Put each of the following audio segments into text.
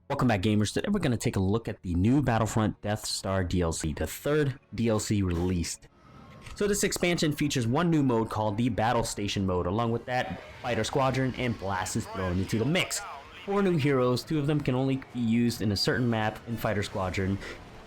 Welcome back, gamers. Today we're going to take a look at the new Battlefront Deathstar DLC, the third DLC released. So this expansion features one new mode called the Battle Station mode. Along with that, Fighter Squadron and Blast is thrown into the mix. 4 new heroes, 2 of them can only be used in a certain map in Fighter Squadron,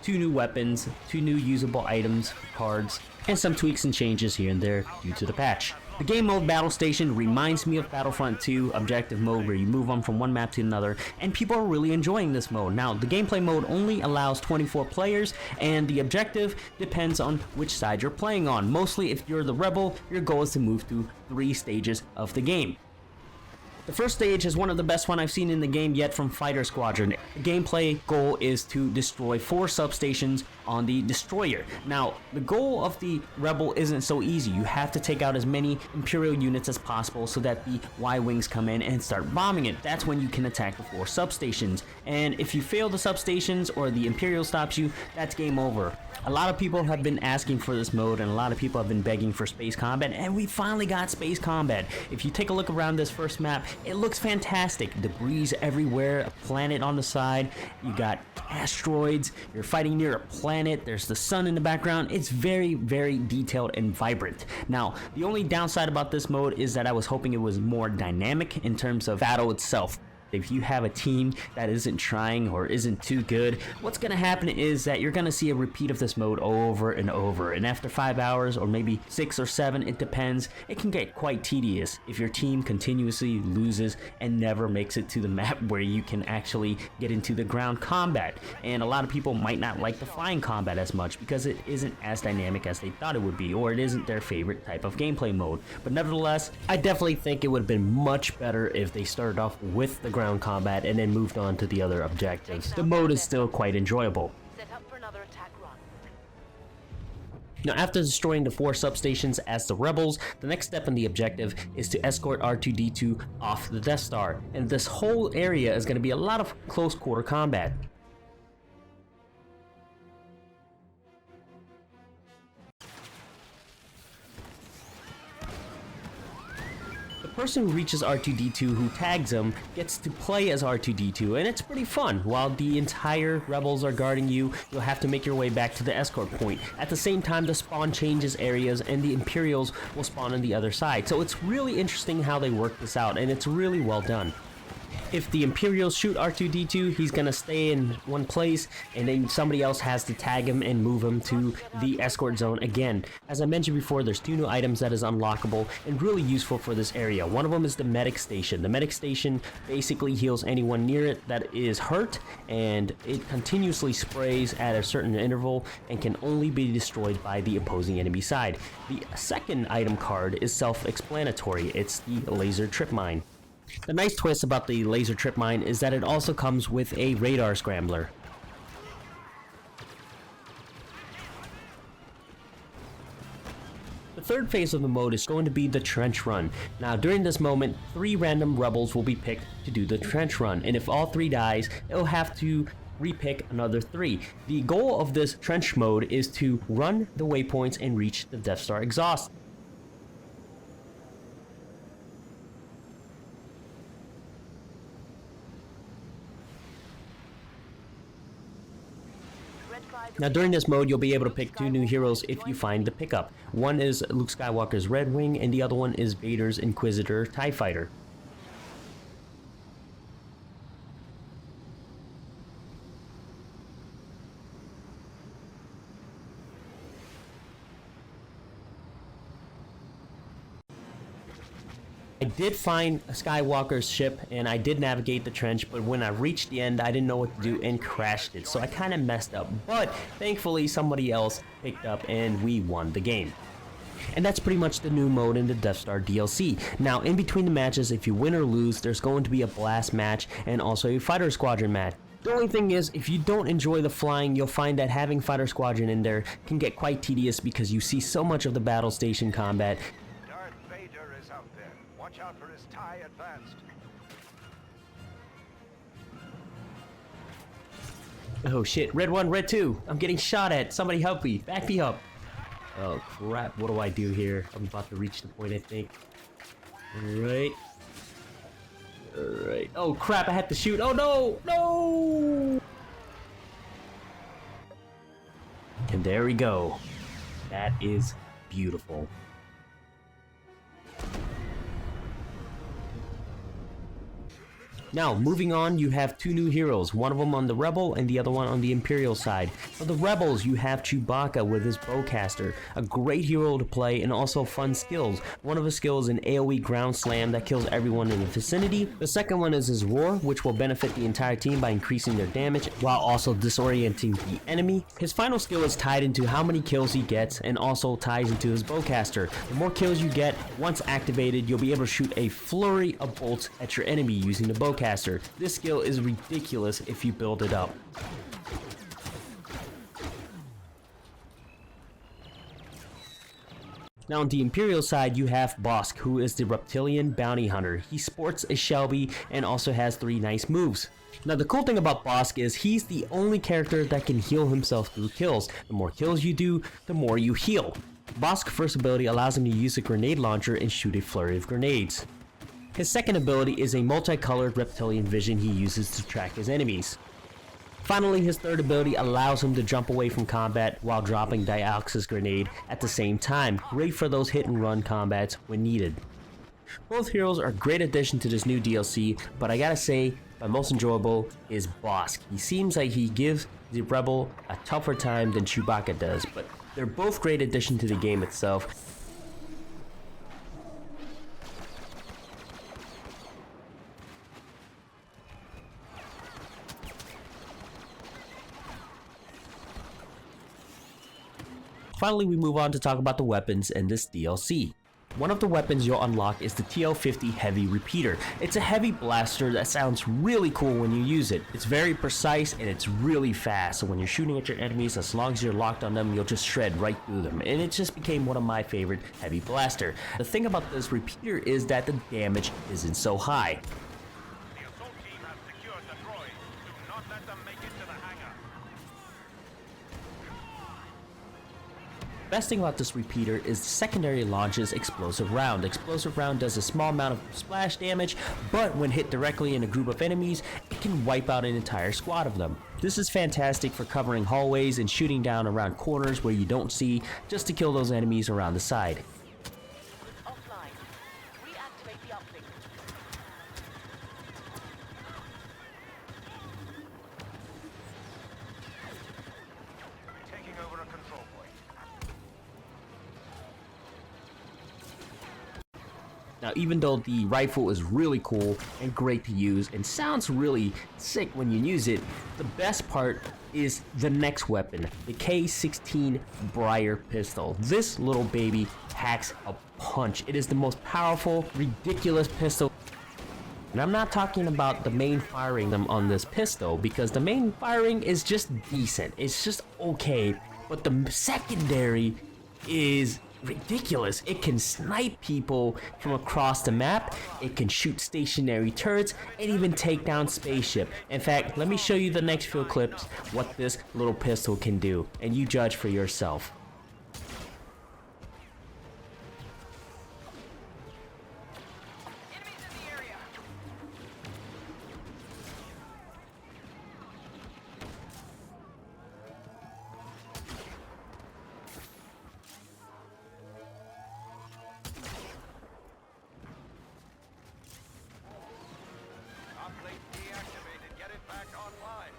2 new weapons, 2 new usable items, cards, and some tweaks and changes here and there due to the patch. The game mode Battle Station reminds me of Battlefront 2 objective mode, where you move on from one map to another, and people are really enjoying this mode. Now, the gameplay mode only allows 24 players, and the objective depends on which side you're playing on. Mostly, if you're the rebel, your goal is to move through 3 stages of the game. The first stage is one of the best one I've seen in the game yet from Fighter Squadron. The gameplay goal is to destroy 4 substations on the destroyer. Now, the goal of the rebel isn't so easy. You have to take out as many Imperial units as possible so that the Y-Wings come in and start bombing it. That's when you can attack the 4 substations. And if you fail the substations or the Imperial stops you, that's game over. A lot of people have been asking for this mode, and a lot of people have been begging for space combat, and we finally got space combat. If you take a look around this first map, it looks fantastic. Debris everywhere, a planet on the side, you got asteroids, you're fighting near a planet, there's the sun in the background. It's very, very detailed and vibrant. Now, the only downside about this mode is that I was hoping it was more dynamic in terms of battle itself. If you have a team that isn't trying or isn't too good, what's going to happen is that you're going to see a repeat of this mode over and over. And after 5 hours, or maybe 6 or 7, it depends, it can get quite tedious if your team continuously loses and never makes it to the map where you can actually get into the ground combat. And a lot of people might not like the flying combat as much because it isn't as dynamic as they thought it would be, or it isn't their favorite type of gameplay mode. But nevertheless, I definitely think it would have been much better if they started off with the ground combat and then moved on to the other objectives. The mode is still quite enjoyable. Set up for another attack run. Now, after destroying the 4 substations as the rebels, the next step in the objective is to escort R2-D2 off the Death Star, and this whole area is going to be a lot of close quarter combat. The person who reaches R2-D2 who tags him gets to play as R2-D2, and it's pretty fun. While the entire rebels are guarding you, you'll have to make your way back to the escort point. At the same time, the spawn changes areas and the Imperials will spawn on the other side. So it's really interesting how they work this out, and it's really well done. If the Imperials shoot R2-D2, he's gonna stay in one place, and then somebody else has to tag him and move him to the escort zone again. As I mentioned before, there's 2 new items that is unlockable and really useful for this area. One of them is the medic station. The medic station basically heals anyone near it that is hurt, and it continuously sprays at a certain interval and can only be destroyed by the opposing enemy side. The second item card is self-explanatory. It's the laser trip mine. The nice twist about the laser trip mine is that it also comes with a radar scrambler. The third phase of the mode is going to be the trench run. Now, during this moment, 3 random rebels will be picked to do the trench run, and if all 3 dies, it'll have to repick another 3. The goal of this trench mode is to run the waypoints and reach the Death Star exhaust. Now, during this mode, you'll be able to pick 2 new heroes if you find the pickup. One is Luke Skywalker's Red Wing, and the other one is Vader's Inquisitor TIE Fighter. I did find a Skywalker's ship, and I did navigate the trench, but when I reached the end, I didn't know what to do and crashed it, so I kind of messed up. But thankfully, somebody else picked up and we won the game. And that's pretty much the new mode in the Deathstar DLC. Now, in between the matches, if you win or lose, there's going to be a blast match and also a Fighter Squadron match. The only thing is, if you don't enjoy the flying, you'll find that having Fighter Squadron in there can get quite tedious because you see so much of the battle station combat. Watch out for his TIE advanced. Oh shit, red 1, red 2. I'm getting shot at. Somebody help me. Back me up. Oh crap, what do I do here? I'm about to reach the point, I think. Alright. Alright. Oh crap, I had to shoot. Oh no! No! And there we go. That is beautiful. Now, moving on, you have two new heroes, one of them on the Rebel and the other one on the Imperial side. For the Rebels, you have Chewbacca with his bowcaster, a great hero to play and also fun skills. One of his skills is an AoE ground slam that kills everyone in the vicinity. The second one is his roar, which will benefit the entire team by increasing their damage while also disorienting the enemy. His final skill is tied into how many kills he gets and also ties into his bowcaster. The more kills you get, once activated, you'll be able to shoot a flurry of bolts at your enemy using the bowcaster. This skill is ridiculous if you build it up. Now on the Imperial side, you have Bossk, who is the reptilian bounty hunter. He sports a Shelby and also has 3 nice moves. Now the cool thing about Bossk is he's the only character that can heal himself through kills. The more kills you do, the more you heal. Bossk's first ability allows him to use a grenade launcher and shoot a flurry of grenades. His second ability is a multicolored reptilian vision he uses to track his enemies. Finally, his third ability allows him to jump away from combat while dropping Diox's grenade at the same time, great for those hit and run combats when needed. Both heroes are a great addition to this new DLC, but I gotta say, my most enjoyable is Bossk. He seems like he gives the Rebel a tougher time than Chewbacca does, but they're both great addition to the game itself. Finally, we move on to talk about the weapons in this DLC. One of the weapons you'll unlock is the TL50 Heavy Repeater. It's a heavy blaster that sounds really cool when you use it. It's very precise and it's really fast, so when you're shooting at your enemies, as long as you're locked on them, you'll just shred right through them. And it just became one of my favorite heavy blaster. The thing about this repeater is that the damage isn't so high. The assault team has secured the droid. Do not let them make it to the hangar. Best thing about this repeater is the secondary launches explosive round. Explosive round does a small amount of splash damage, but when hit directly in a group of enemies, it can wipe out an entire squad of them. This is fantastic for covering hallways and shooting down around corners where you don't see, just to kill those enemies around the side. Offline. Reactivate the uplink. Taking over a control point. Now, even though the rifle is really cool and great to use and sounds really sick when you use it, the best part is the next weapon, the K16 Briar pistol. This little baby packs a punch. It is the most powerful, ridiculous pistol. And I'm not talking about the main firing on this pistol, because the main firing is just decent. It's just okay. But the secondary is ridiculous. It can snipe people from across the map, it can shoot stationary turrets, and even take down spaceship. In fact, let me show you the next few clips what this little pistol can do, and you judge for yourself. Enemies in the area. Uplink deactivated. Get it back online.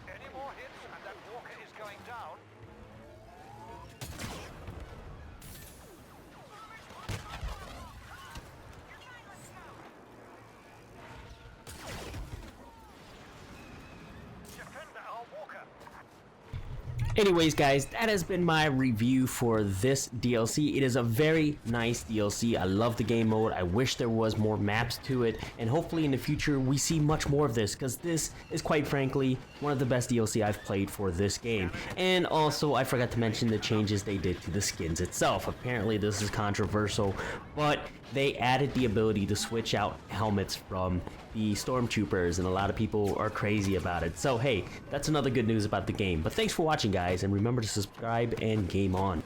Any more hits and that walker is going down. Defend our walker. Anyways, guys, that has been my review for this DLC. It is a very nice DLC. I love the game mode. I wish there was more maps to it, and hopefully in the future we see much more of this, because this is quite frankly one of the best DLC I've played for this game. And also, I forgot to mention the changes they did to the skins itself. Apparently this is controversial, but they added the ability to switch out helmets from the stormtroopers, and a lot of people are crazy about it. So hey, that's another good news about the game. But thanks for watching, guys, and remember to subscribe and game on.